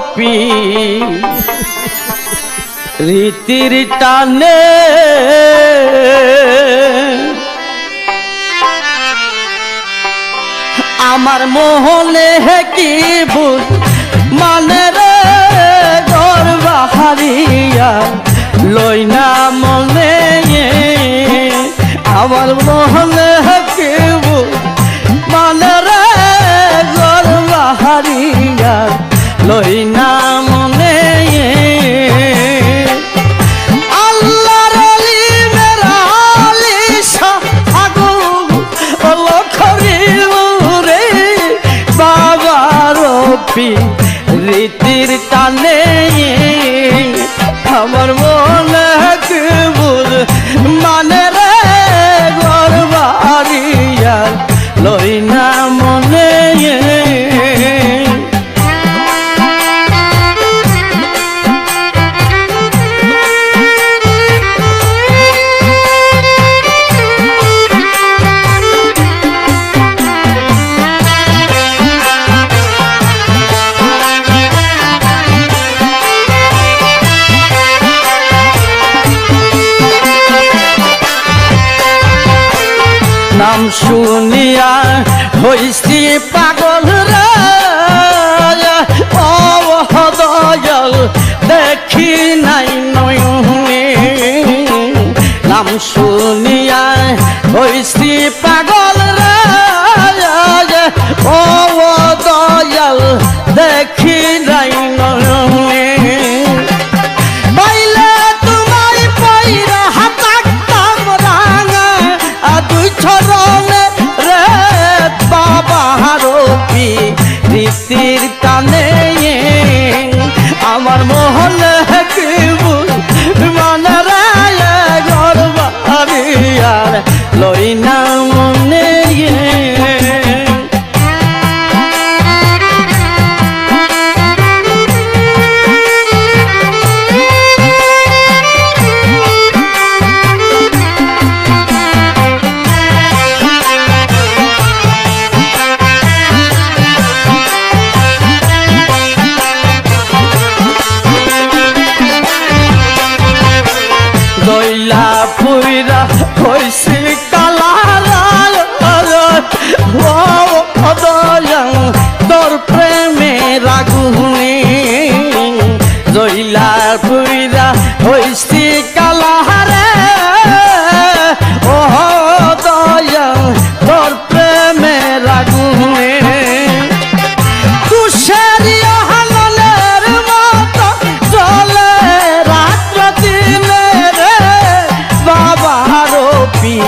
রূপী রীতির টানে আমার মোহনে কি বুঝ মানে রে গর্বা হারিয়া লই না মনে আমার মোহনে কি বুঝ মানে রে গর্বা হারিয়া লই না মনে রীতির টানে আমার মনে বুঝ মানে রে গর্বা হারিয়া লই না মনে নাম শুনিয়া হইছি পাগল রে দয়াল দেখি নাই নয়নে নাম শুনিয়া হইছি পাগল রে দয়াল দেখি নাই নয়নে রীতির টানে আমার মোহনে কি মানে রে গর্বা হারিয়া লই না মনে দইলা পুইরা হইছি কালার তোর প্রেমের আগুনে দইলা পুইরা হইছি কালার দয়া তোর প্রেমের আগুনে তুষারিয়া হালনের মতো চলে রাত্র দিনে রে বাবা রূপী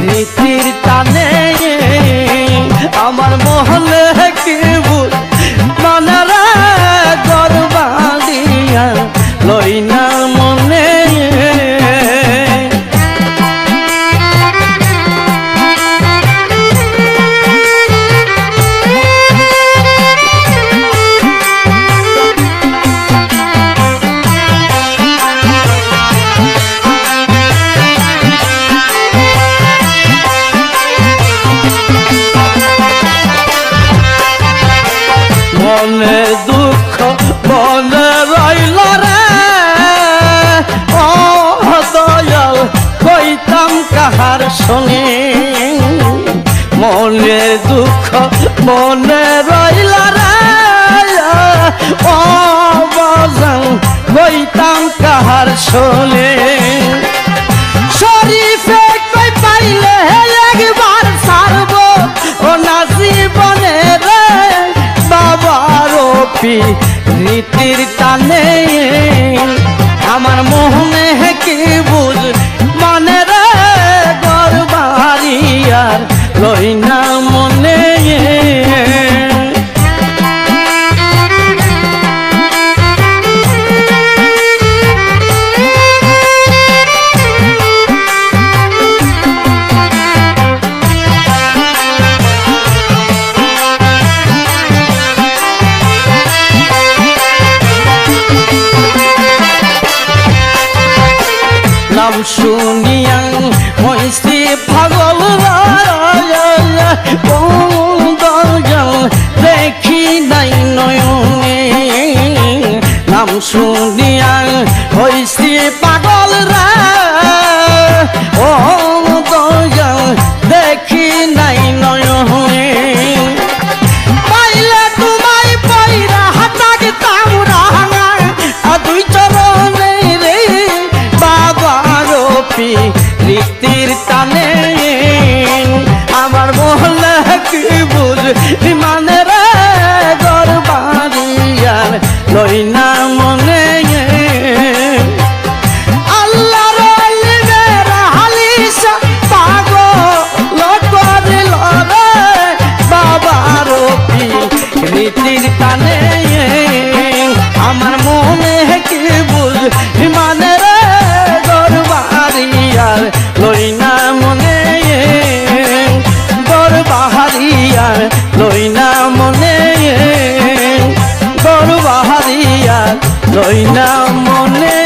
রীতির টানে আমার মোহনে কি বুঝ মানে রে গর্বা দিয়া লই না মনে মনে দুঃখ মনে রইল রে দয়াল কইতাম কাহার সঙ্গে মনে দুঃখ মনে রইল রে বাজান কইতাম কাহার সঙ্গে শরীফে কই পাইলে একবার ছাড়ব ও না জীবনে রে বাবা রূপী রীতির টানে আমার মোহনে কি বুঝ মানে রে গর্বা হারিয়া লই না মনে নাম শুনিয়া হইছি পাগল দয়াল দেখি নাই নয়নে নাম শুনিয়া হইছি পাগল রে ও দয়াল দেখি নাই নয়নে পাইলে তোমায় পয়রা হাতাগতাম রাঙা দুই চরণে রে বাবার রীতির টানে আমার মহলে কি বুঝ মানে রে গরবারিয়ার লই না মনে আল্লাহ রইলের হালিশা পাগল করিল রে বাবার রীতির টানে আমার মনে কি বুঝ মানে রে গরবারিয়ার লই না মনে গরবারিয়ার লই না মনে গরবারিয়ার লই না মনে